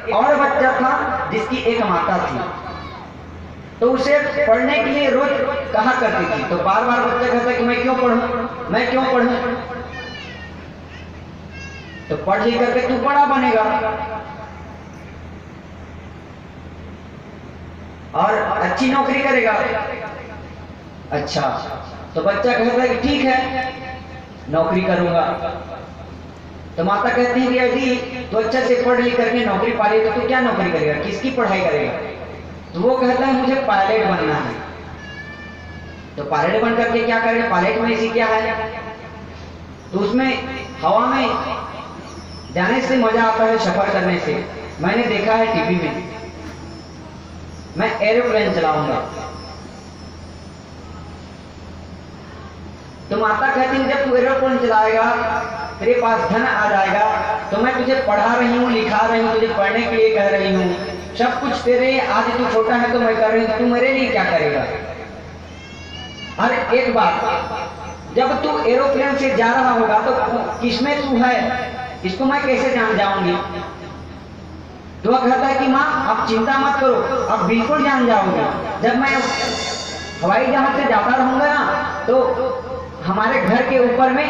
एक और बच्चा था जिसकी एक माता थी, तो उसे पढ़ने के लिए रोज कहा करती थी। तो बार बार बच्चा कहता कि मैं क्यों पढ़ूं, मैं क्यों पढ़ूं। तो पढ़ लिख करके तू बड़ा बनेगा और अच्छी नौकरी करेगा। अच्छा, तो बच्चा कहता है कि ठीक है, नौकरी करूंगा। तो माता कहती है कि यदि तो अच्छा से पढ़ लिख करके नौकरी पा ली तो तू क्या नौकरी करेगा, किसकी पढ़ाई करेगा। तो वो कहता है मुझे पायलट बनना है। तो पायलट बन करके क्या करेगा, पायलट में इसी क्या है। तो उसमें हवा में जाने से मजा आता है, सफर करने से। मैंने देखा है टीवी में, मैं एरोप्लेन चलाऊंगा। तो माता कहती है जब तू एरोप्लेन चलाएगा, तेरे पास धन आ जाएगा, तो मैं तुझे पढ़ा रही हूँ, लिखा रही हूँ, तुझे पढ़ने के लिए कह रही हूँ, सब कुछ तेरे। आज तू छोटा है तो मैं कर रही हूँ, तू मेरे लिए क्या करेगा। और एक बात, जब तू एरोप्लेन से जा रहा होगा तो किसमें तू है, इसको मैं कैसे जान जाऊंगी। तो वह कहता है कि माँ आप चिंता मत करो, आप बिल्कुल जान जाओगे। जब मैं हवाई जहाज से जाता रहूंगा ना, तो हमारे घर के ऊपर में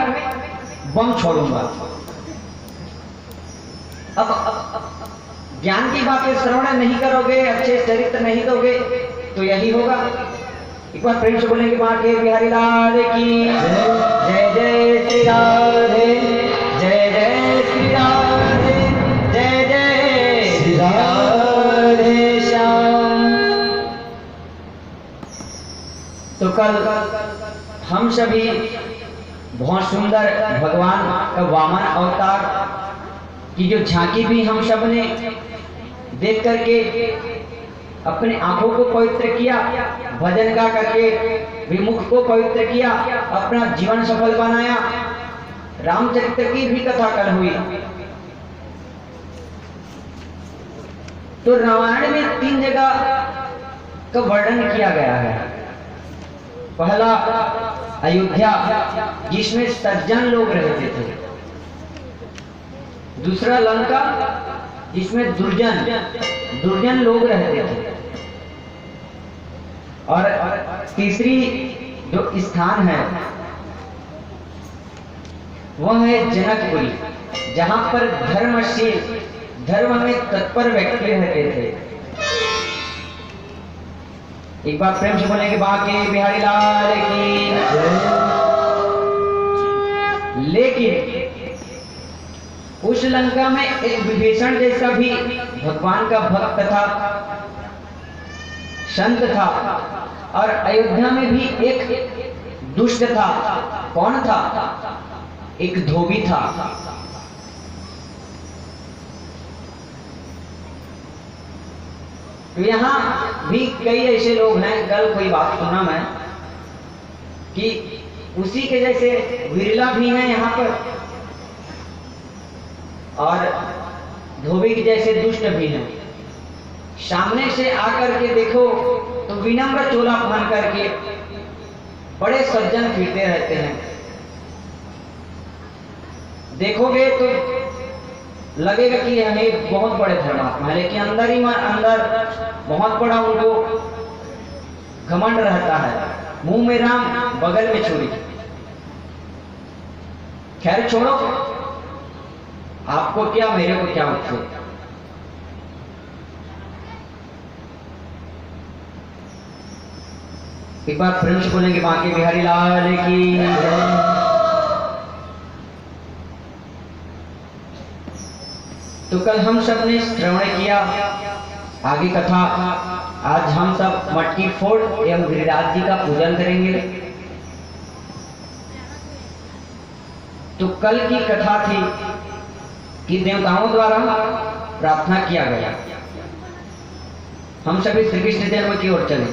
बम छोड़ूंगा। अब ज्ञान की बातें श्रवण नहीं करोगे, अच्छे चरित्र नहीं दोगे, तो यही होगा। एक बार प्रेम से बोलेंगे माँ के बिहारी लाल की जय जय श्री राधे, जय जय श्री राधे, जय जय श्री राधे श्याम। तो कल हम सभी बहुत सुंदर भगवान का वामन अवतार की जो झांकी भी हम सब ने देख करके अपने आंखों को पवित्र किया, भजन गा करके भी मुख को पवित्र किया, अपना जीवन सफल बनाया। रामचरित्र की भी कथा कल हुई। तो रामायण में 3 जगह का वर्णन किया गया है। पहला अयोध्या, जिसमें सज्जन लोग रहते थे। दूसरा लंका, जिसमें दुर्जन लोग रहते थे। और तीसरी जो स्थान है वह है जनकपुरी, जहां पर धर्म में तत्पर व्यक्ति रहते थे। एक बार प्रेम से बोलेंगे बाके बिहारी लाल की। लेकिन उस लंका में एक विभीषण जैसा भी भगवान का भक्त था, संत था। और अयोध्या में भी एक दुष्ट था। कौन था? एक धोबी था। तो यहाँ भी कई ऐसे लोग हैं, कल कोई बात सुना मैं कि उसी के जैसे विरला भी हैं यहाँ पर, और धोबी के जैसे दुष्ट भी हैं। सामने से आकर के देखो तो विनम्र चोला पहन करके बड़े सज्जन फिरते रहते हैं। देखोगे तो लगेगा कि यह बहुत बड़े धर्मात्मा है, लेकिन अंदर ही अंदर बहुत बड़ा उनको घमंड रहता है। मुंह में राम, बगल में छुरी। खैर छोड़ो, आपको क्या, मेरे को क्या मतलब। एक बार प्रेम से बोलेंगे बांके बिहारी लाल की। तो कल हम सब ने श्रवण किया आगे कथा। आज हम सब मटकी फोड़ एवं गिरिराज जी का पूजन करेंगे। तो कल की कथा थी कि देवताओं द्वारा प्रार्थना किया गया। हम सभी श्री कृष्ण जन्म की ओर चले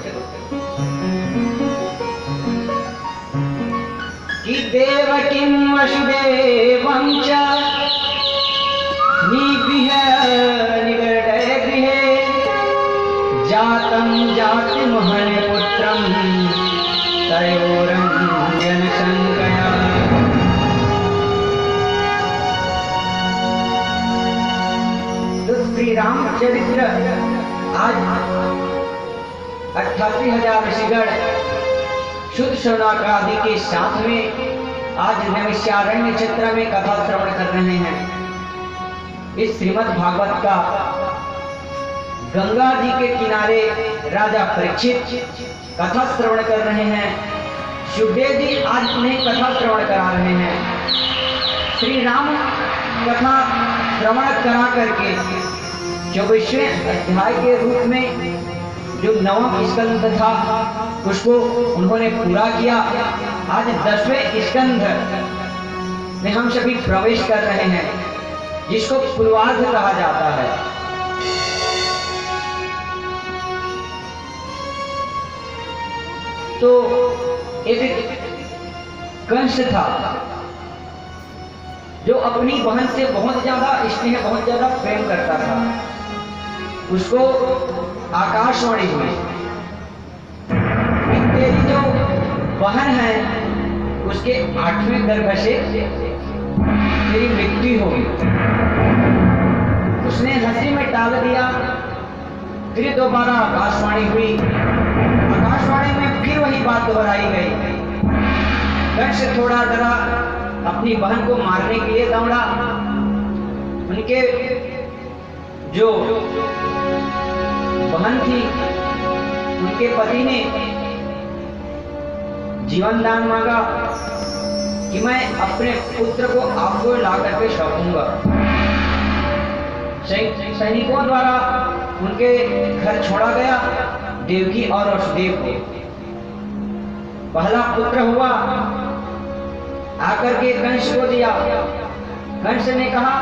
कि देवकीं वसुदेवं च निगडे गृहे जातं जातिमहन् पुत्रं तयोरञ्जन शङ्कया। तो श्री श्री रामचरित्र आज 88,000 ऋषिगण शुद्ध शौनक आदि के साथ में आज नैमिषारण्य क्षेत्र में कथा श्रवण कर रहे हैं। इस श्रीमद् भागवत का गंगा जी के किनारे राजा परीक्षित कथा श्रवण कर रहे हैं। सुखदेव जी आज उन्हें कथा श्रवण करा रहे हैं। श्री राम कथा श्रवण करा करके 24वें अध्याय के रूप में जो 9वां स्कंध था उसको उन्होंने पूरा किया। आज 10वें स्कंध में हम सभी प्रवेश कर रहे हैं, जिसको पूर्वार्ध कहा जाता है। तो एक कंस था जो अपनी बहन से बहुत ज्यादा स्नेह, बहुत ज्यादा प्रेम करता था। उसको आकाशवाणी हुई कि तेरी जो बहन है उसके 8वें गर्भ से तेरी मृत्यु होगी। उसने हंसी में टाल दिया। फिर दोबारा आकाशवाणी हुई। आकाशवाणी में फिर वही बात दोहराई गई। कंस थोड़ा डरा, अपनी बहन को मारने के लिए दौड़ा। उनके जो बहन थी उनके पति ने जीवन दान मांगा कि मैं अपने पुत्र को आपको ला करके सौंपूंगा। सैनिकों द्वारा उनके घर छोड़ा गया देवकी और वसुदेव को। पहला पुत्र हुआ, आकर के कंस को दिया। कंस ने कहा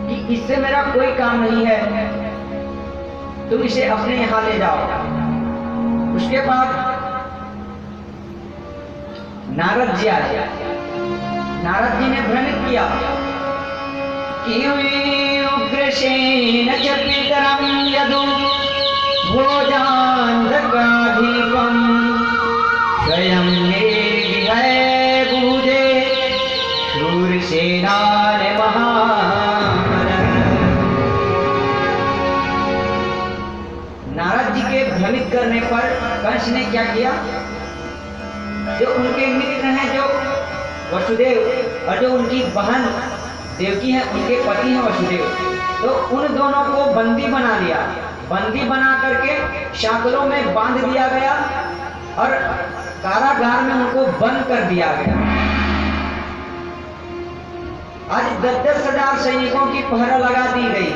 कि इससे मेरा कोई काम नहीं है, तुम इसे अपने यहां ले जाओ। उसके बाद नारद जी आए। नारद जी ने भ्रमित किया कि उग्रसेन च पितरं यदु भोजान्धकाधिपं स्वयं मे विहय भुजे शूरसेना महारथ। नारद जी के भ्रमित करने पर कंस ने क्या किया? जो उनके मित्र हैं, जो वसुदेव और जो उनकी बहन देवकी है, उनके पति हैं वसुदेव, तो उन दोनों को बंदी बना लिया। बंदी बना करके शाकलों में बांध दिया गया और कारागार में उनको बंद कर दिया गया। आज 10,000 सैनिकों की पहरा लगा दी गई।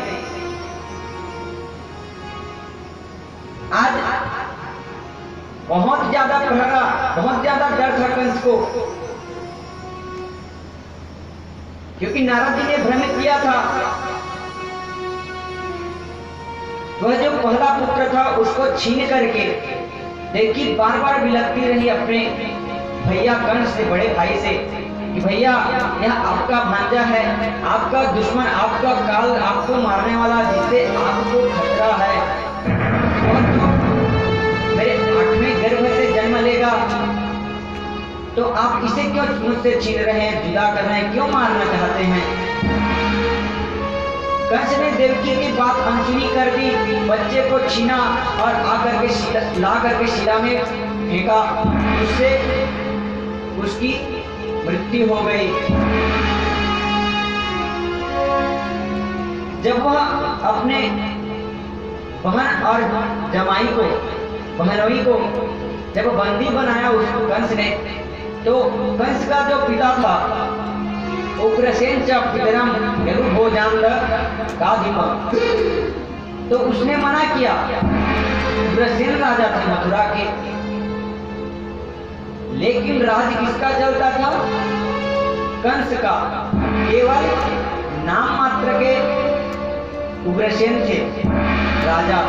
आज बहुत ज्यादा पहरा, बहुत ज्यादा डर था कंस को, क्योंकि नारद जी ने भ्रमित किया था। वह जो पहला पुत्र था उसको छीन करके देवकी बार बार बिलखती रही अपने भैया कंस से, बड़े भाई से, कि भैया यह आपका भांजा है, आपका दुश्मन, आपका काल, आपको मारने वाला, जिससे आपको खतरा है, और जो मेरे 8वें गर्भ से जन्म लेगा, तो आप इसे क्यों मुझसे छीन रहे हैं, जुदा कर रहे हैं, क्यों मारना चाहते हैं? कंस ने देवकी की बात अनसुनी कर दी, बच्चे को छीना और आकर के ला करके शिला में फेंका। उससे उसकी मृत्यु हो गई। जब वह अपने बहन और जमाई को, बहनोई को जब बंदी बनाया उसको कंस ने, तो कंस का जो पिता था उग्रसेन च पितरं यदु भोजान्धकाधिपं, तो उसने मना किया। उग्रसेन राजा थे मथुरा के, लेकिन राज किसका चलता था? कंस का। केवल नाम मात्र के उग्रसेन थे राजा,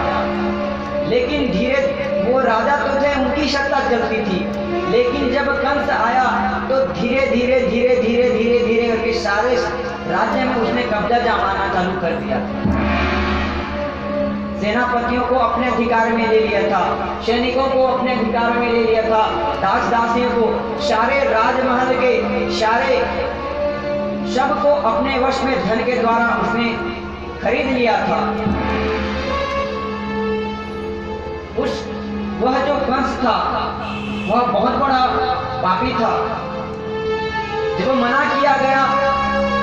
लेकिन धीरे वो राजा तो थे, उनकी सत्ता चलती थी, लेकिन जब कंस आया तो धीरे धीरे धीरे धीरे धीरे धीरे करके सारे राज्य में उसने कब्जा जमाना चालू कर दिया। सेनापतियों को अपने अधिकार में ले लिया था, सैनिकों को अपने अधिकार में ले लिया था, दास दासियों को, सारे राजमहल के सारे सबको अपने वश में धन के द्वारा उसने खरीद लिया था। वह जो कंस था वह बहुत बड़ा पापी था। जब मना किया गया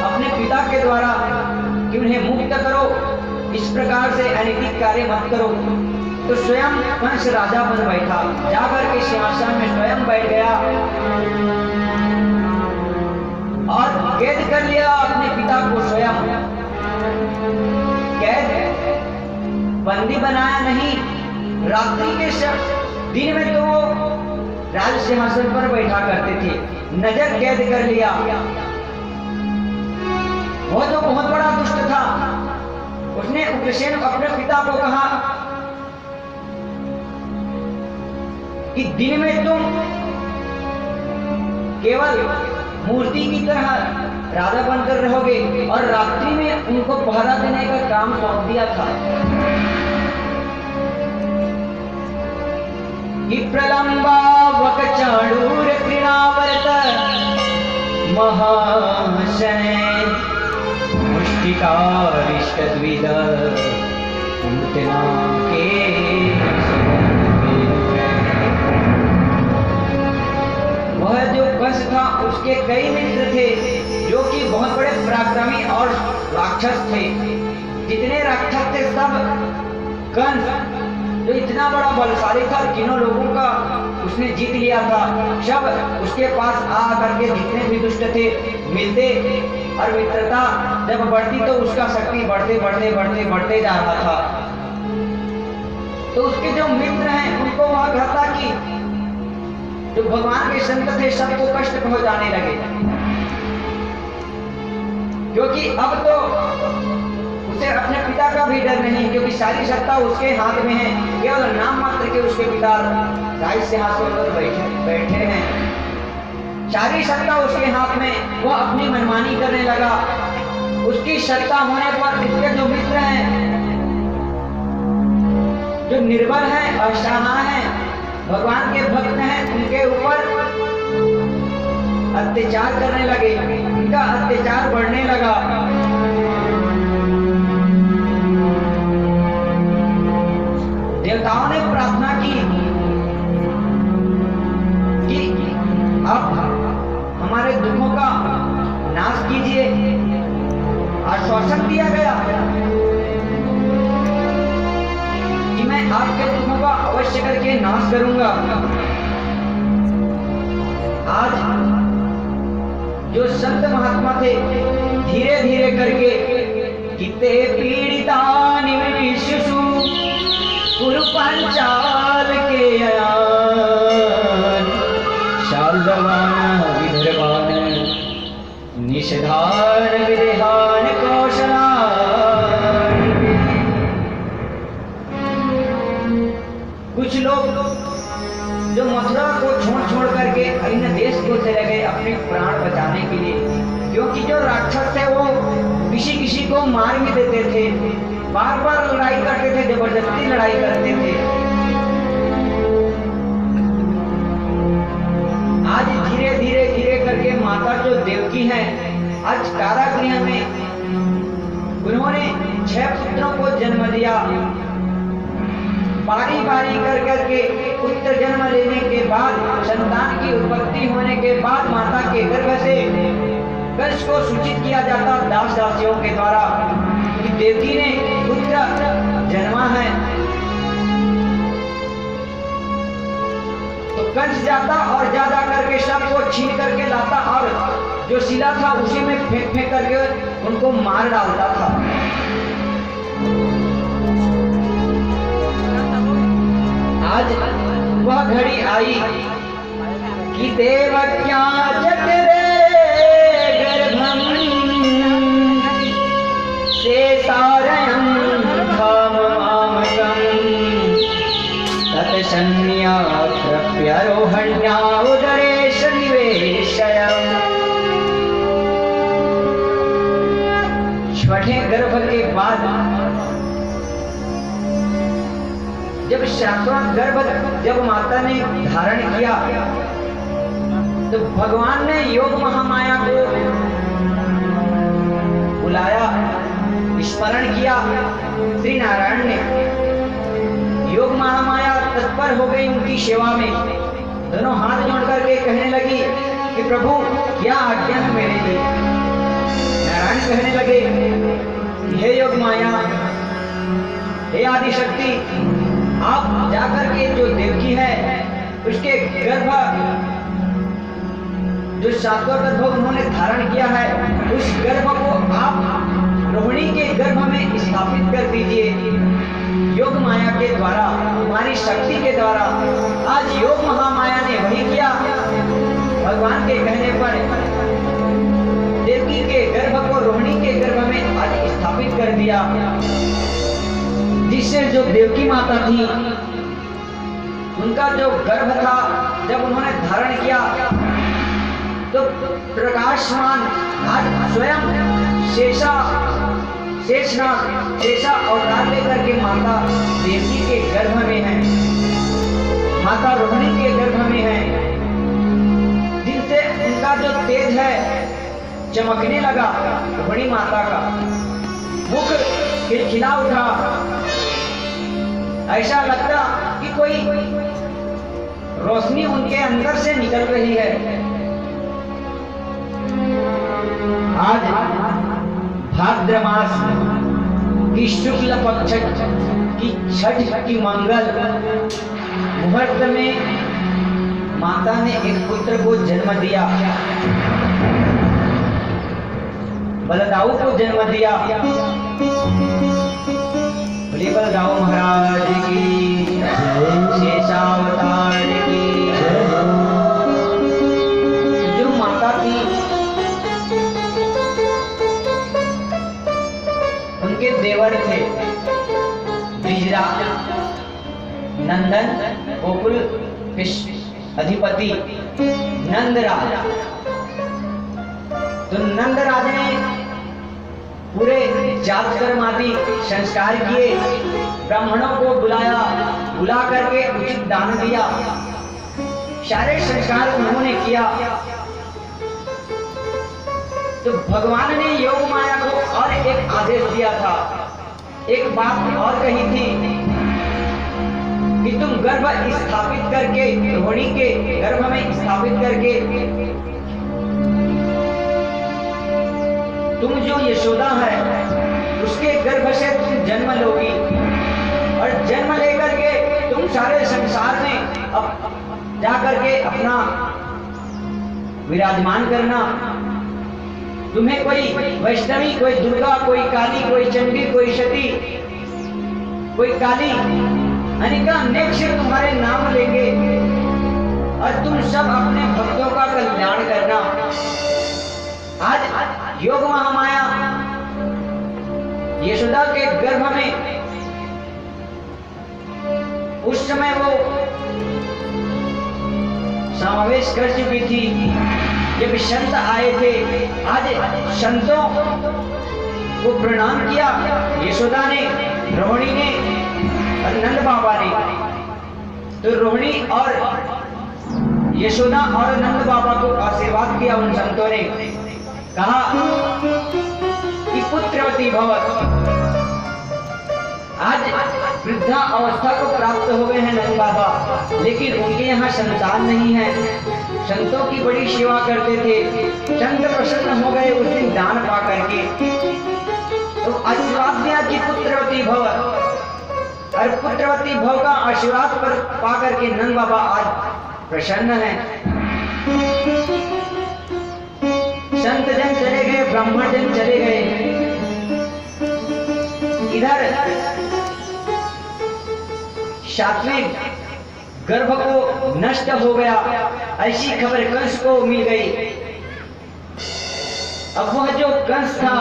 अपने पिता के द्वारा कि उन्हें मुक्त करो, इस प्रकार से अनैतिक कार्य मत करो, तो स्वयं कंस राजा बन बैठा, जाकर के सिंहासन में स्वयं बैठ गया और कैद कर लिया अपने पिता को। स्वयं कैद बंदी बनाया नहीं, रात्रि के दिन में तो वो राज सिंहासन पर बैठा करते थे, नजर कैद कर लिया। वो तो बहुत बड़ा दुष्ट था। उसने उग्रसेन अपने पिता को कहा कि दिन में तुम केवल मूर्ति की तरह राजा बनकर रहोगे और रात्रि में उनको पहरा देने का काम सौंप दिया था। प्रलंबा वकचाणूर कृणावर्त महाशय मुष्टिकारिष्टद्विद पूतना के। वह जो कंस था उसके कई मित्र थे जो कि बहुत बड़े पराक्रमी और राक्षस थे। जितने राक्षस थे सब कंस जो इतना बड़ा बलशाली था, तीनों लोगों का उसने जीत लिया था। सब उसके पास आ करके जितने भी दुष्ट थे मिलते और मित्रता जब बढ़ती तो उसका शक्ति बढ़ते बढ़ते बढ़ते बढ़ते जा रहा था। तो उसके जो मित्र हैं उनको वह कहता कि जो भगवान के संत थे सबको कष्ट पहुंचाने लगे, क्योंकि अब तो उसे अपने पिता का भी डर नहीं, क्योंकि सारी सत्ता उसके हाथ में है। केवल नाम मात्र के उसके पिता राज सिंहासन पर बैठे हैं, सारी सत्ता उसके हाथ में। वह अपनी मनमानी करने लगा। उसकी सत्ता होने पर उसके जो मित्र हैं जो निर्बल हैं, असहाय हैं, भगवान के भक्त हैं, उनके ऊपर अत्याचार करने लगे। उनका अत्याचार बढ़ने लगा। देवताओं ने प्रार्थना की कि आप हमारे दुखों का नाश कीजिए। आश्वासन दिया गया कि मैं आपके दुखों का अवश्य करके नाश करूंगा। आज जो संत महात्मा थे धीरे धीरे करके किते पीड़िता निवृषु पंचाल के अयान शालवान विदर्भान निषधान विदेहान कौशलान। कुछ लोग जो मथुरा को छोड़ करके अन्य देश को चले गए अपने प्राण बचाने के लिए, क्योंकि जो राक्षस थे वो किसी को मार भी देते थे, बार बार लड़ाई करते थे, जबरदस्ती लड़ाई करते थे। आज धीरे धीरे धीरे करके माता जो देवकी है आज कारागृह में उन्होंने 6 पुत्रों को जन्म दिया। बारी बारी कर करके पुत्र जन्म लेने के बाद, संतान की उत्पत्ति होने के बाद माता के गर्भ से कंस को सूचित किया जाता दास दासियों के द्वारा कि देवकी ने पुत्र जन्मा है। तो कंस जाता और ज्यादा करके सबको छीन करके लाता और जो शिला था उसी में फेंक करके उनको मार डालता था। आज वह घड़ी आई कि देवक्या जगरे गर्भम शेषारयं धाममामकं तत्सन्न्याप्यरोहण्या उदरेश निवेशयम्। छठे गर्भ के बाद जब सातवां गर्भ जब माता ने धारण किया तो भगवान ने योग महामाया को बुलाया, स्मरण किया श्री नारायण ने। योग महामाया तत्पर हो गई उनकी सेवा में, दोनों हाथ जोड़ करके कहने लगी कि प्रभु क्या आज्ञा है मेरे लिए। नारायण कहने लगे, हे योग माया, हे आदि शक्ति, आप जाकर के जो देवकी है उसके गर्भ, जो सातवां गर्भ उन्होंने धारण किया है, उस गर्भ को आप रोहिणी के गर्भ में स्थापित कर दीजिए। योग माया के द्वारा, हमारी शक्ति के द्वारा। आज योग महामाया ने वही किया। भगवान के कहने पर देवकी के गर्भ को रोहिणी के गर्भ में आज स्थापित कर दिया, जिससे जो देवकी माता थी उनका जो गर्भ था, जब उन्होंने धारण किया तो प्रकाशमान आज स्वयं शेषा अवतार लेकर के माता देवकी के गर्भ में है, माता रोहिणी के गर्भ में है, जिनसे उनका जो तेज है चमकने लगा। रोहिणी माता का मुख खिलखिला उठा, ऐसा लगता कि कोई रोशनी उनके अंदर से निकल रही है। आज भाद्र मास की शुक्ल पक्ष की छठ की मंगल मुहूर्त में माता ने एक पुत्र को जन्म दिया, बलदाऊ को जन्म दिया। बोले बलदाऊ महाराज की, शेषावतार की। जो माता थी उनके देवर थे ब्रिजराज, नंदन, गोकुल अधिपति नंदराज। तो नंदराज ने पूरे जात कर्म आदि संस्कार किए, ब्राह्मणों को बुलाया, बुला करके उचित दान दिया, सारे संस्कार उन्होंने किया। तो भगवान ने योग माया को और एक आदेश दिया था, एक बात और कही थी कि तुम गर्भ स्थापित करके, रोहिणी के गर्भ में स्थापित करके तुम जो यशोदा है उसके गर्भ से तुम जन्म लोगी, और जन्म लेकर के तुम सारे संसार में अब जाकर के अपना विराजमान करना। तुम्हें कोई वैष्णवी, कोई दुर्गा, कोई काली, कोई चंडी, कोई सती, कोई काली, अनेक से तुम्हारे नाम लेंगे और तुम सब अपने भक्तों का कल्याण करना। आज योग महामाया यशोदा के गर्भ में उस समय वो समावेश कर चुकी थी। जब संत आए थे, आज संतों को प्रणाम किया यशोदा ने, रोहिणी ने और नंद बाबा ने। तो रोहिणी और यशोदा और नंद बाबा को आशीर्वाद किया उन संतों ने, कहा कि पुत्रवती भव। आज वृद्धा अवस्था को प्राप्त हो गए हैं नंद बाबा, लेकिन उनके यहाँ संतान नहीं है। संतों की बड़ी सेवा करते थे, चंद्र प्रसन्न हो गए उस दिन दान पा करके। तो आशीर्वाद दिया कि पुत्रवती भव, और पुत्रवती भव का आशीर्वाद पर पा करके नंद बाबा आज प्रसन्न है। संत जन चले गए, ब्राह्मण जन चले गए, इधर सात्विक गर्भ को नष्ट हो गया, ऐसी खबर कंस को मिल गई। अब वह जो कंस था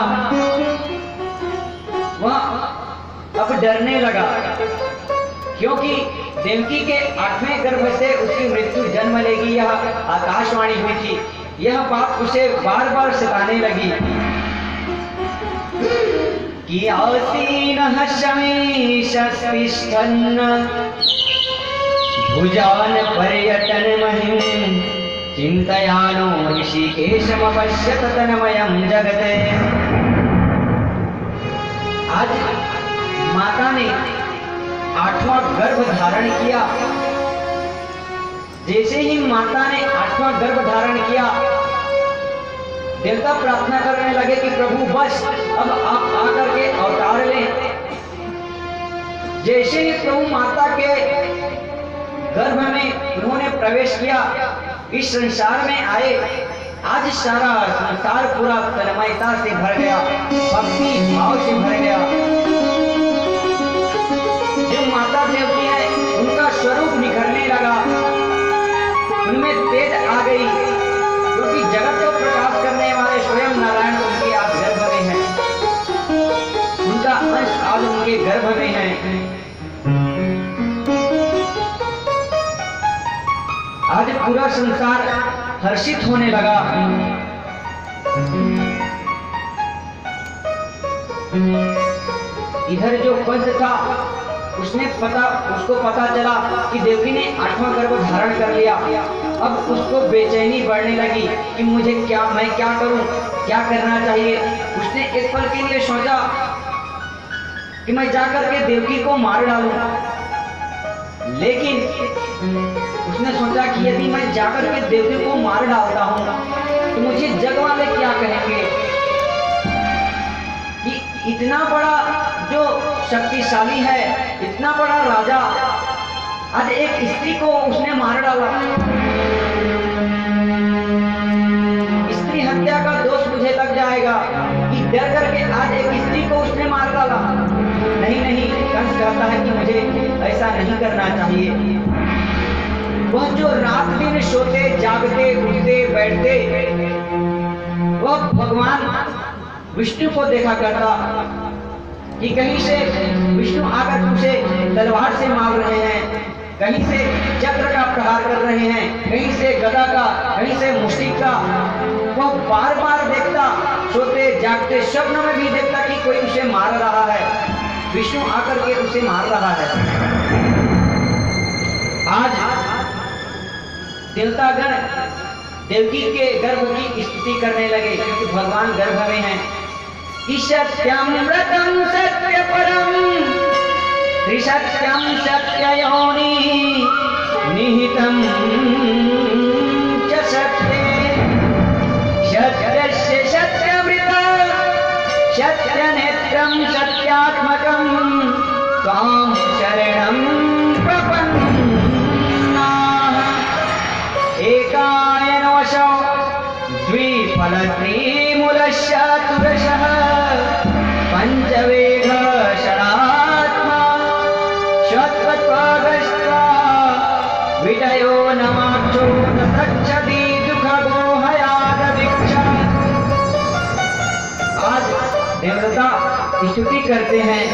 वह अब डरने लगा, क्योंकि देवकी के 8वें गर्भ से उसकी मृत्यु जन्म लेगी, यह आकाशवाणी हुई थी। यह बात उसे बार बार सताने लगी कि आसीनः शमीशस्तिष्ठन् भुजान पर्यटन महिम चिंतयानो ऋषिकेशमपश्यत तन्मयं जगते। आज माता ने 8वां गर्भ धारण किया। जैसे ही माता ने 8वां गर्भ धारण किया, देवता प्रार्थना करने लगे कि प्रभु बस अब आप आकर के अवतार लें। जैसे ही प्रभु माता के गर्भ में उन्होंने प्रवेश किया, इस संसार में आए, आज सारा संसार पूरा तन्मयता से भर गया, भक्ति भाव से भर गया। जो माता देवती है उनका स्वरूप निखरने लगा, उनमें तेज आ गई, क्योंकि जगत को प्रकाश करने वाले स्वयं नारायण उनके आज गर्भ में हैं, उनका अंश आज उनके गर्भ में है। आज पूरा संसार हर्षित होने लगा। इधर जो कंस था उसको पता चला कि देवकी ने 8वां गर्भ धारण कर लिया। अब उसको बेचैनी बढ़ने लगी कि मैं क्या करूं, क्या करना चाहिए। उसने एक पल के लिए सोचा कि मैं जाकर के देवकी को मार डालूं, लेकिन उसने सोचा कि यदि मैं जाकर के देवकी को मार डालता हूं तो मुझे जग वाले क्या कहेंगे कि इतना बड़ा जो शक्तिशाली है, इतना बड़ा राजा, आज एक स्त्री को उसने मार डाला। स्त्री हत्या का दोष मुझे लग जाएगा कि डर करके आज एक स्त्री को उसने मार डाला। नहीं, कंस कहता है कि मुझे ऐसा नहीं करना चाहिए। वह जो रात दिन सोते जागते उठते बैठते, वह भगवान विष्णु को देखा करता कि कहीं से विष्णु आकर उसे तलवार से मार रहे हैं, कहीं से चक्र का प्रहार कर रहे हैं, कहीं से गदा का, कहीं से मुष्टिक का। वह बार बार देखता, सोते जागते स्वप्न में भी देखता कि कोई उसे मार रहा है, विष्णु आकर के उसे मार रहा है। आज देवतागण देवकी के गर्भ की स्तुति करने लगे, क्योंकि भगवान गर्भ में हैं। सत्यमृतं सत्यपरं त्रिसत्यं सत्ययोनि निहितं च सत्ये सत्यस्य सत्यमृता सत्यनेत्रं सत्यात्मकं त्वां शरणं प्रपन्नाः। एकायनवशो द्विफलत्रिमूलश्चतुरशः पंचवेद षडात्मा शत्वत्वागस्त्वा विटयो नमाक्षो तक्षति दुःखगोहयागवीक्षा। आज देवता स्तुति करते हैं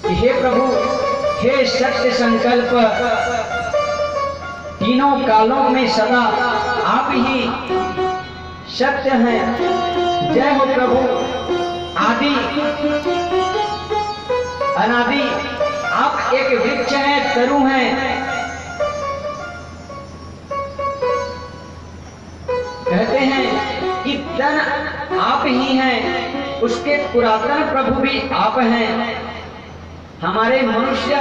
कि हे प्रभु, हे सत्य संकल्प, तीनों कालों में सदा आप ही सत्य हैं। जय हो प्रभु, आदि अनादि आप एक वृक्ष हैं, तरु हैं। कहते हैं कि तन आप ही हैं, उसके पुरातन प्रभु भी आप हैं। हमारे मनुष्य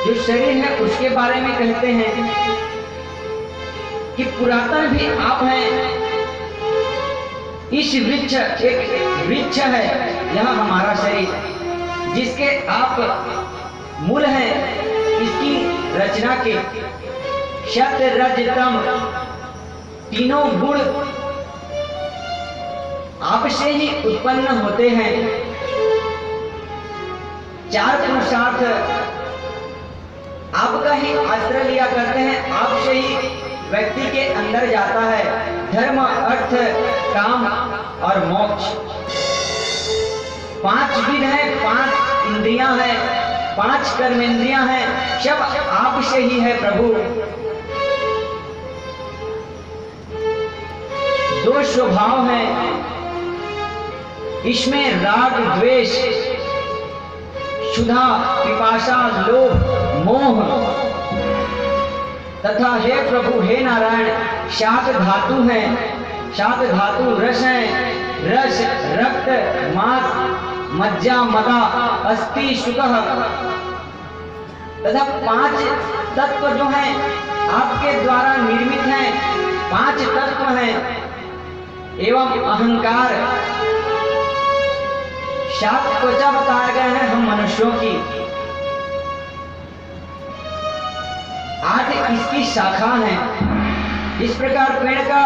जो शरीर है उसके बारे में कहते हैं कि पुरातन भी आप हैं। इस वृक्ष एक वृक्ष है, यह हमारा शरीर, जिसके आप मूल हैं, इसकी रचना के सत्य रज तम तीनों गुण आपसे ही उत्पन्न होते हैं। चार पुरुषार्थ आपका ही आश्रय लिया करते हैं, आपसे ही व्यक्ति के अंदर जाता है। धर्म, अर्थ, काम और मोक्ष, 5 विध है, 5 इंद्रियां हैं, 5 कर्मेंद्रियां हैं, सब आपसे ही है प्रभु। 2 स्वभाव हैं, इसमें राग द्वेष, क्षुधा पिपासा लोभ मोह तथा हे प्रभु हे नारायण 7 धातु हैं, 7 धातु रस हैं, रस, रक्त, मांस, मज्जा, मदा, अस्थि, शुकः तथा 5 तत्व जो हैं आपके द्वारा निर्मित हैं, 5 तत्व हैं एवं अहंकार। 7 त्वचा बताया गया है हम मनुष्यों की। 8 इसकी शाखा है। इस प्रकार पेड़ का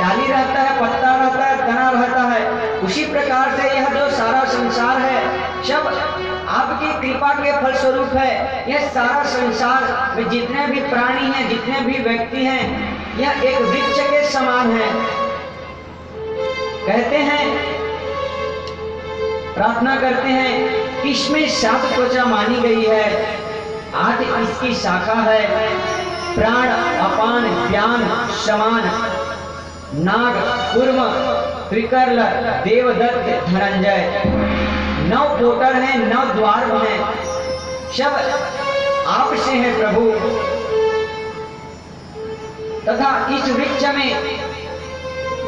डाली रहता है, पत्ता रहता है, तना रहता है, उसी प्रकार से यह जो सारा संसार है सब आपकी कृपा के फलस्वरूप है। यह सारा संसार में जितने भी प्राणी हैं, जितने भी व्यक्ति हैं, यह एक वृक्ष के समान है। कहते हैं, प्रार्थना करते हैं कि इसमें 7 त्वचा मानी गई है, 8 इसकी शाखा है। प्राण, अपान, व्यान, समान, नाग, कूर्म, त्रिकर्ल, देवदत्त, धनंजय। 9 पोटर हैं, 9 द्वार हैं, सब आपसे हैं प्रभु। तथा इस वृक्ष में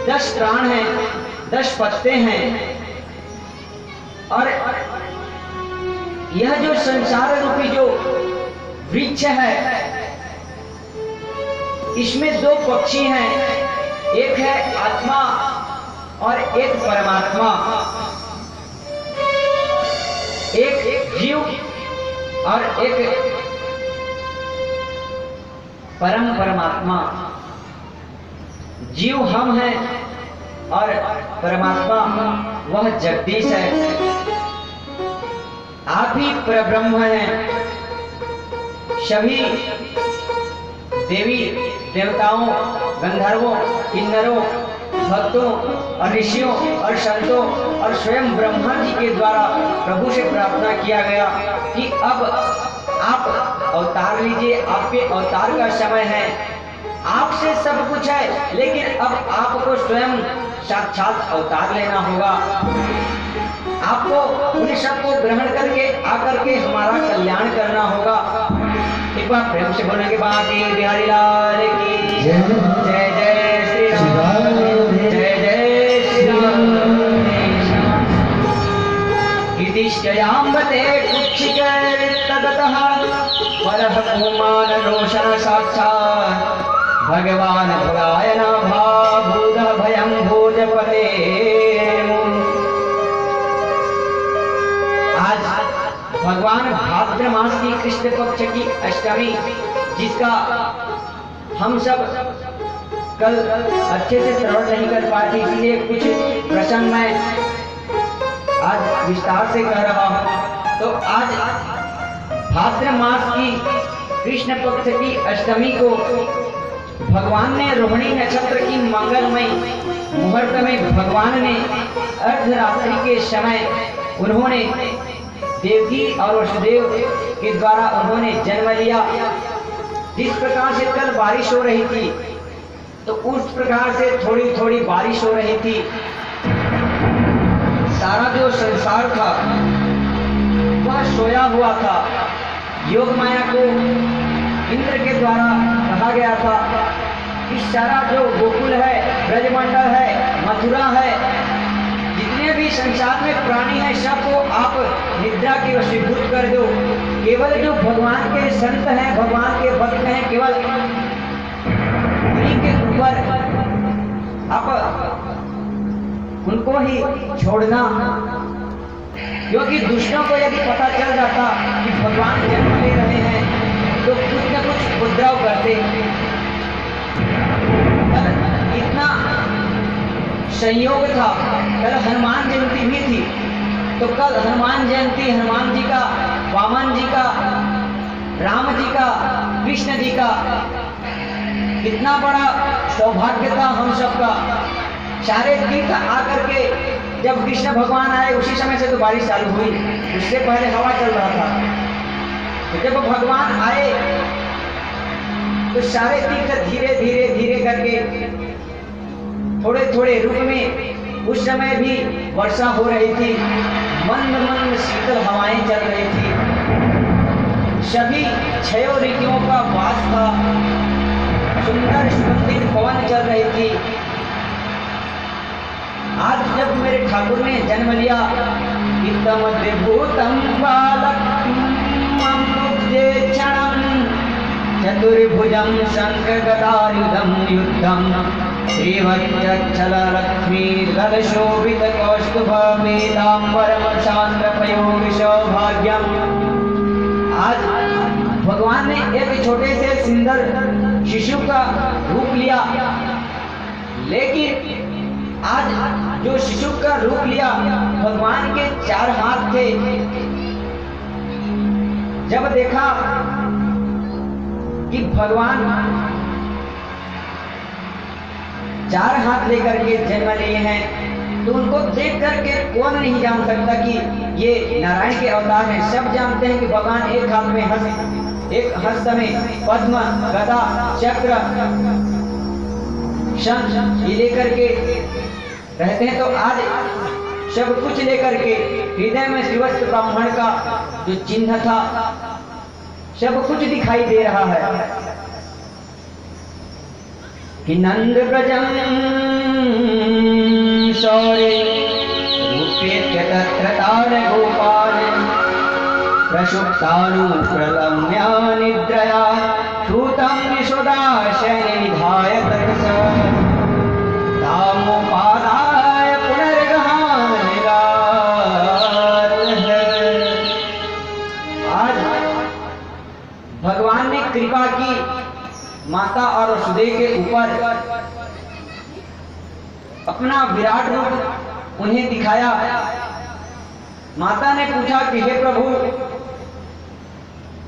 10 प्राण हैं, 10 पत्ते हैं। और यह जो संसार रूपी जो वृक्ष है, इसमें 2 पक्षी हैं, एक है आत्मा और एक परमात्मा, एक जीव और एक परम परमात्मा। जीव हम हैं और परमात्मा वह जगदीश है। आप ही परब्रह्म हैं। सभी देवी देवताओं, गंधर्वों, किन्नरों, भक्तों और ऋषियों और संतों और स्वयं ब्रह्मा जी के द्वारा प्रभु से प्रार्थना किया गया कि अब आप अवतार लीजिए, आपके अवतार का समय है। आपसे सब कुछ है, लेकिन अब आपको स्वयं साक्षात अवतार लेना होगा। आपको उन सबको ग्रहण करके आकर के हमारा कल्याण करना होगा। एक बार प्रेम से बोलेंगे, बाकी बिहारी लाल की जय जय श्री राम, जय जय श्री राम। कीर्तिश्चयाम्बते कुक्षिकेत्तदतः परः पुमान रोशन साक्षात् भगवान भगाय नाभा भूतः भयं भोजपते। आज भगवान भाद्र मास की कृष्ण पक्ष की अष्टमी, जिसका हम सब कल अच्छे से श्रवण नहीं कर पाए थे, इसलिए कुछ प्रसंग मैं आज विस्तार से कह रहा हूँ। तो आज भाद्र मास की कृष्ण पक्ष की अष्टमी को भगवान ने रोहिणी नक्षत्र की मंगलमय मुहूर्त में भगवान ने अर्धरात्रि के समय उन्होंने देवकी और वसुदेव के द्वारा उन्होंने जन्म लिया। जिस प्रकार से कल बारिश हो रही थी, तो उस प्रकार से थोड़ी थोड़ी बारिश हो रही थी। सारा जो संसार था वह सोया हुआ था। योग माया को इंद्र के द्वारा कहा गया था कि सारा जो गोकुल है, ब्रजमंडल है, मथुरा है, जितने भी संसार में प्राणी हैं, सबको आप निद्रा की वशीभूत कर दो। केवल जो भगवान के संत हैं, भगवान के भक्त हैं, केवल उन्हीं के ऊपर आप उनको ही छोड़ना। क्योंकि दुष्टों को यदि पता चल जाता कि भगवान जन्म ले रहे हैं, तो कुछ न कुछ उपद्रव करते। इतना संयोग था। कल हनुमान जयंती भी थी, तो कल हनुमान जयंती, हनुमान जी का, वामन जी का, राम जी का, कृष्ण जी का कितना बड़ा सौभाग्य था हम सबका। सारे तीर्थ आकर के जब कृष्ण भगवान आए, उसी समय से तो बारिश चालू हुई, उससे पहले हवा चल रहा था। तो जब भगवान आए तो सारे तीर्थ धीरे धीरे धीरे करके थोड़े थोड़े रूप में, उस समय भी वर्षा हो रही थी, मंद मंद शीतल हवाएं चल रही थी। सभी 6 ऋतुओं का वास था। सुंदर सुगंधित पवन चल रही थी। आज जब मेरे ठाकुर ने जन्म लिया, इत्थम अद्भुतम बालकं क्षणं चतुर्भुजं शंखगदायुधं युद्धं श्रीवत्सलक्ष्मीर्दलशोभितकौस्तुभपीताम्बरमशान्द्रपयोविशौभाग्यम्। आज भगवान ने एक छोटे से सुंदर शिशु का रूप लिया, लेकिन आज जो शिशु का रूप लिया, भगवान के 4 हाथ थे। जब देखा कि भगवान 4 हाथ लेकर के जन्म लिए हैं, तो उनको देख करके कौन नहीं जान सकता कि ये नारायण के अवतार हैं। सब जानते हैं कि भगवान एक हाथ में एक हस्त में पद्म, गदा, चक्र, शंख ये लेकर के रहते हैं। तो आज सब कुछ लेकर के हृदय में श्रीवत्स ब्राह्मण का जो चिन्ह था, सब कुछ दिखाई दे रहा है कि नंद ब्रजं शौर्य रूपेत्य तत्र तार गोपाल प्रसुप्तानुप्रलम्या निद्रया श्रुतं यशोदाशयन निधाय तर्कस तामोपादाय पुनर्गहान। आज भगवान ने कृपा की माता और वसुदेव के ऊपर, अपना विराट रूप उन्हें दिखाया। माता ने पूछा कि हे प्रभु,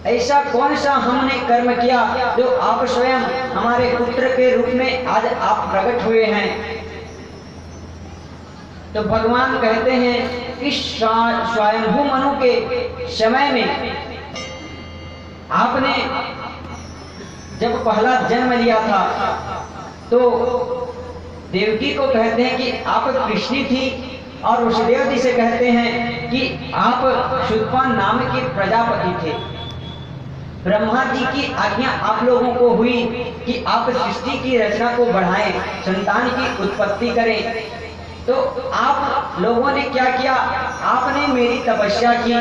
ऐसा कौन सा हमने कर्म किया जो आप स्वयं हमारे पुत्र के रूप में आज आप प्रकट हुए हैं। तो भगवान कहते हैं कि स्वयंभू मनु के समय में आपने जब पहला जन्म लिया था, तो देवकी को कहते हैं कि आप कृष्णी थी, और वसुदेव जी से कहते हैं कि आप शुद्धान नाम के प्रजापति थे। ब्रह्मा जी की आज्ञा आप लोगों को हुई कि आप सृष्टि की रचना को बढ़ाएं, संतान की उत्पत्ति करें। तो आप लोगों ने क्या किया? आपने मेरी तपस्या की,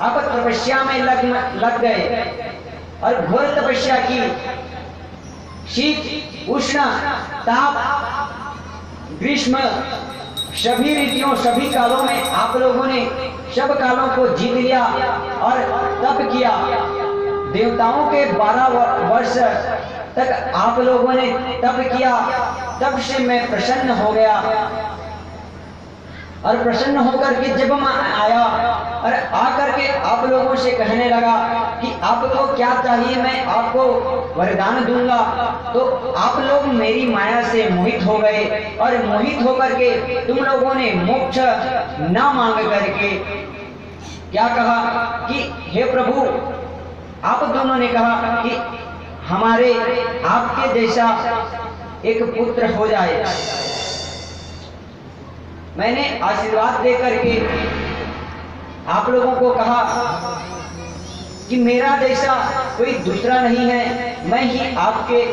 आप तपस्या में लग गए और घोर तपस्या की। शीत, उष्ण, ताप, ग्रीष्म, सभी ऋतुओं, सभी कालों में आप लोगों ने सब कालों को जीत लिया और तप किया। देवताओं के 12 वर्ष तक आप लोगों ने तप किया। तब से मैं प्रसन्न हो गया, और प्रसन्न होकर के जब मैं आया और आकर के आप लोगों से कहने लगा कि आपको क्या चाहिए, मैं आपको वरदान दूंगा। तो आप लोग मेरी माया से मोहित हो गए, और मोहित होकर के तुम लोगों ने मोक्ष न मांग करके क्या कहा कि हे प्रभु, आप दोनों ने कहा कि हमारे आपके जैसा एक पुत्र हो जाए। मैंने आशीर्वाद देकर के आप लोगों को कहा कि मेरा जैसा कोई दूसरा नहीं है, मैं ही आपके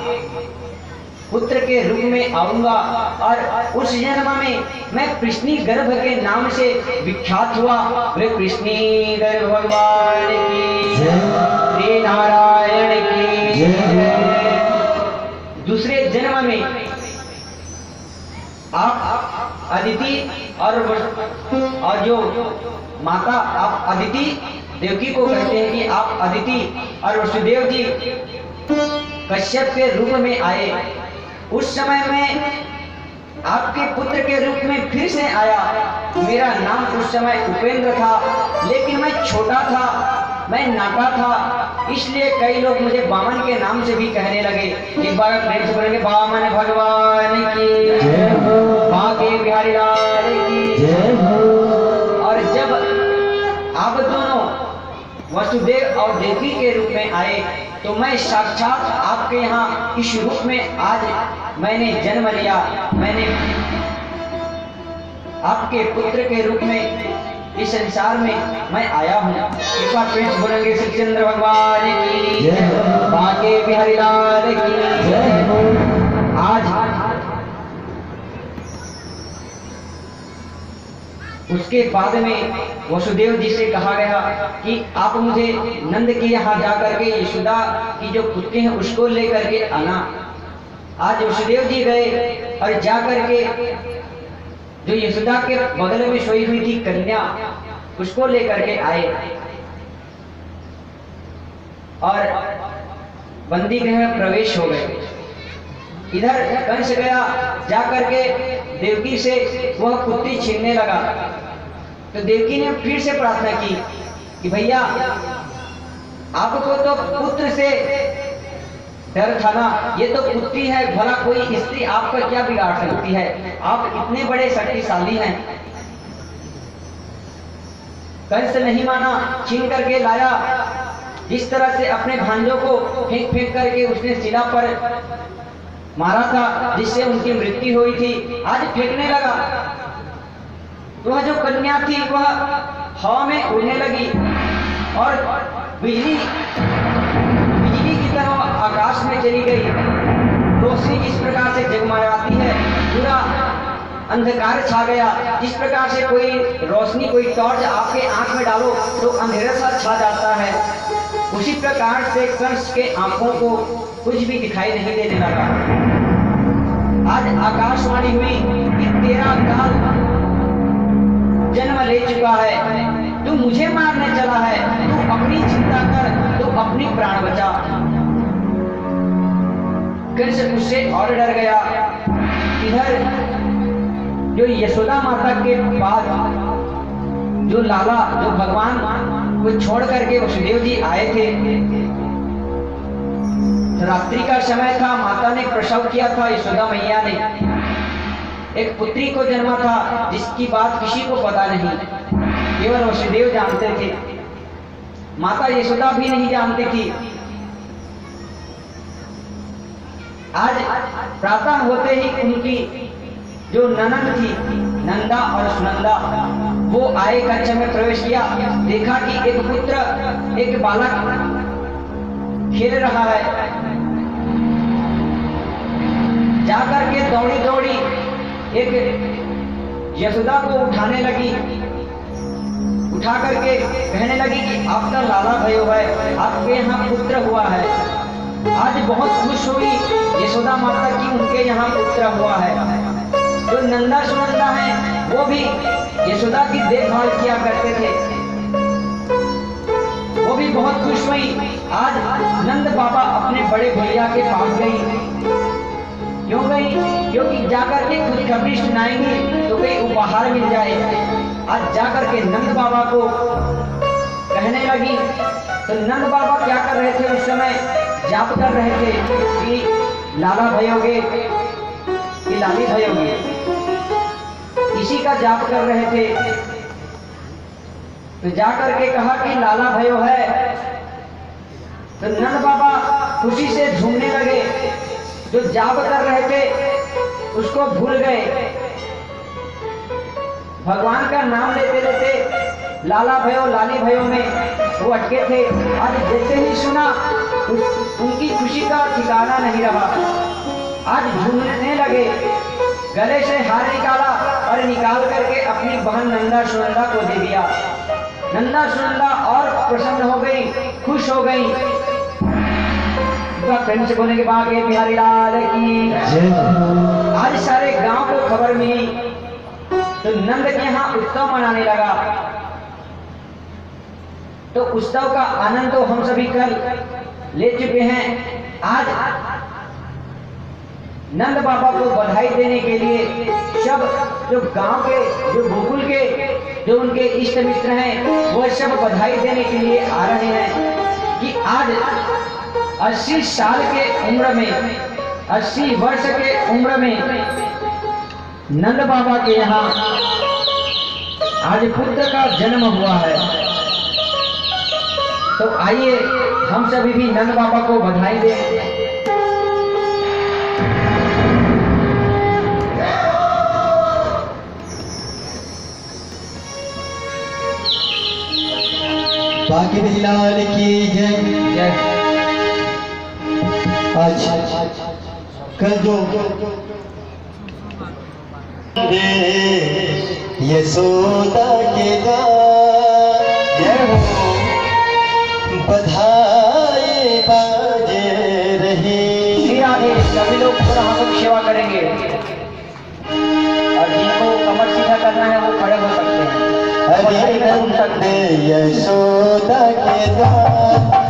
पुत्र के रूप में आऊंगा, और उस जन्म में मैं कृष्णी गर्भ के नाम से विख्यात हुआ। वे कृष्णी गर्भ भगवान की, श्री नारायण की। दूसरे जन्म में आप अदिति और जो माता, आप अदिति देवकी को कहते हैं कि आप अदिति, और वसुदेव जी कश्यप के रूप में आए। उस समय में आपके पुत्र के रूप में फिर से आया। मेरा नाम उस समय उपेंद्र था, लेकिन मैं छोटा था, मैं नाटा था, इसलिए कई लोग मुझे बामन के नाम से भी कहने लगे कि बामन भगवान की, बांके बिहारी लाल की। और जब आप दोनों वसुदेव और देवकी के रूप में आए, तो मैं साक्षात आपके यहाँ इस रूप में आज मैंने जन्म लिया। मैंने आपके पुत्र के रूप में इस संसार में मैं आया हूँ। कृपा प्रिंस बोलेंगे श्रीचंद्र भगवान की, बांके बिहारी लाल की। आज उसके बाद में वसुदेव जी से कहा गया कि आप मुझे नंद के यहाँ जा करके यशोदा की जो पुत्री है उसको लेकर के आना। आज वसुदेव जी गए और जा करके जो यशोदा के बगल में सोई हुई थी कन्या उसको लेकर के आए और बंदी गृह में प्रवेश हो गए। इधर कंस गया, जा करके देवकी से वह पुत्री छीनने लगा। तो देवकी ने फिर से प्रार्थना की कि भैया आपको तो पुत्र से डर था ना, ये तो पुत्री है, भला कोई स्त्री आपका क्या बिगाड़ सकती है, आप इतने बड़े शक्तिशाली हैं। कंस नहीं माना, छीन करके लाया। जिस तरह से अपने भांजों को फेंक फेंक करके उसने शिला पर मारा था जिससे उनकी मृत्यु हुई थी, आज फेंकने लगा। वह जो कन्या थी वह हवा में उड़ने लगी और बिजली की तरह आकाश में चली गई। रोशनी जिस प्रकार से जगमगाती है, पूरा अंधकार छा गया। जिस प्रकार से कोई रोशनी, कोई टॉर्च आपके आंख में डालो तो अंधेरा सा छा जाता है, उसी प्रकार से कंस के आंखों को कुछ भी दिखाई नहीं देने लगा। आज आकाशवाणी हुई कि तेरा काल जन्म ले चुका है, तू मुझे मारने चला है, तू अपनी चिंता कर, तू अपनी प्राण बचा। कंस उससे और डर गया। इधर जो यशोदा माता के बाद जो लाला, जो भगवान को छोड़ करके वसुदेव जी आए थे, रात्रि का समय था, माता ने प्रसव किया था, यशोदा मैया ने एक पुत्री को जन्मा था जिसकी बात किसी को पता नहीं, केवल वसुदेव जानते थे, माता यशोदा भी नहीं जानती थी। आज प्रातः होते ही उनकी जो ननद थी, नंदा और सुनंदा, वो आए, कक्ष में प्रवेश किया, देखा कि एक पुत्र, एक बालक खेल रहा है। जाकर के दौड़ी दौड़ी एक यशोदा को उठाने लगी, उठा करके कहने लगी कि आपका लाला भयो है, आपके यहाँ पुत्र हुआ है। आज बहुत खुश हुई यशोदा माता की उनके यहाँ पुत्र हुआ है। जो नंदा सुनंदा है वो भी यशोदा की देखभाल किया करते थे, वो भी बहुत खुश हुई। आज नंद बाबा अपने बड़े भैया के पास गई। क्यों गई? क्योंकि जाकर के खुशखबरी सुनाएंगी तो कोई उपहार मिल जाए। आज जाकर के नंद बाबा को कहने लगी। तो नंद बाबा क्या कर रहे थे उस समय? जाप कर रहे थे कि लाला भयोगे कि लाली भयोगे, इसी का जाप कर रहे थे। तो जाकर के कहा कि लाला भयो है। तो नंद बाबा खुशी से झूमने लगे। जो जाप कर रहे थे उसको भूल गए, भगवान का नाम लेते लेते लाला भयो लाली भयो में वो अटके थे। आज जैसे ही सुना उनकी खुशी का ठिकाना नहीं रहा। आज झूमने लगे, गले से हार निकाला और निकाल करके अपनी बहन नंदा सुनंदा को दे दिया। नंदा सुनंदा और प्रसन्न हो गई, खुश हो गई। प्रेम से बोलेंगे बागे बिहारी लाल की। आज सारे गांव को खबर मिली तो नंद के यहाँ उत्सव मनाने लगा। तो उत्सव का आनंद तो हम सभी कल ले चुके हैं। आज नंद बाबा को बधाई देने के लिए सब जो गांव के, जो गोकुल के, जो उनके इष्ट मित्र हैं, वो सब बधाई देने के लिए आ रहे हैं कि आज 80 साल के उम्र में, 80 वर्ष के उम्र में नंद बाबा के यहाँ आज पुत्र का जन्म हुआ है। तो आइए हम सभी भी नंद बाबा को बधाई दें। बाकी बिलाल की जय जय। आज कल जो यशोदा के द्वार जय हो बधाई बाजे रही। फिर आगे सभी लोग थोड़ा हम लोग सेवा करेंगे और जिनको कमर सीधा करना है वो खड़े हो सकते हैं। हरि नंदन यशोदा के द्वार